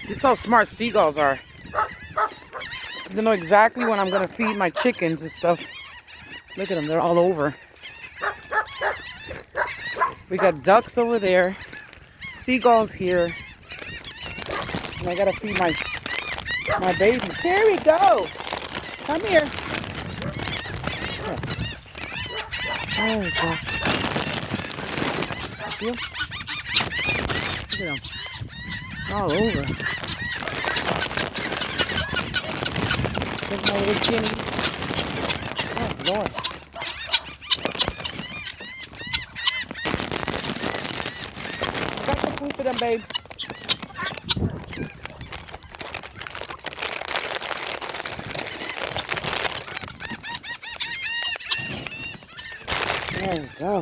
This is how smart seagulls are. They know exactly when I'm gonna feed my chickens and stuff. Look at them, they're all over. We got ducks over there, seagulls here, and I gotta feed my baby. Here we go. Come here. There we go. See 'em? Look at them. All over. There's my little guineas. Oh, Lord. I got some food for them, babe. There we go.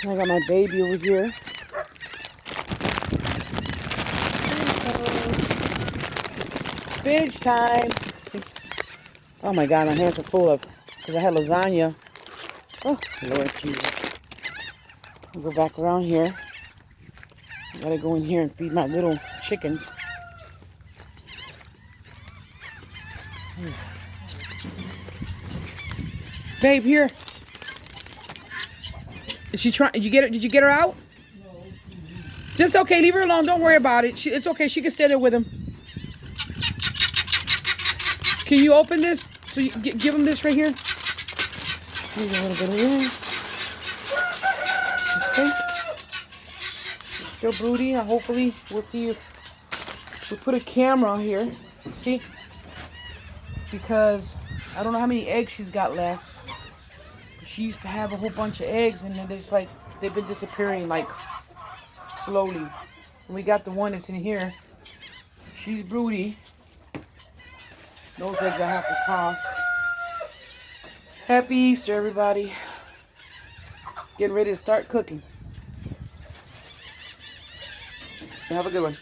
I got my baby over here. Spinach time. Oh my God, my hands are full of, because I had lasagna. Oh, Lord Jesus. I'll go back around here. I gotta go in here and feed my little chickens. Babe, here. Is she trying? Did you get her out? No. Just okay. Leave her alone. Don't worry about it. It's okay. She can stay there with him. Can you open this? So you give him this right here. Here's a little bit of here. Okay. It's still broody. Hopefully, we'll see if we put a camera on here. See? Because I don't know how many eggs she's got left. She used to have a whole bunch of eggs, and then there's like they've been disappearing like slowly. And we got the one that's in here. She's broody. Those eggs I have to toss. Happy Easter, everybody. Getting ready to start cooking. Have a good one.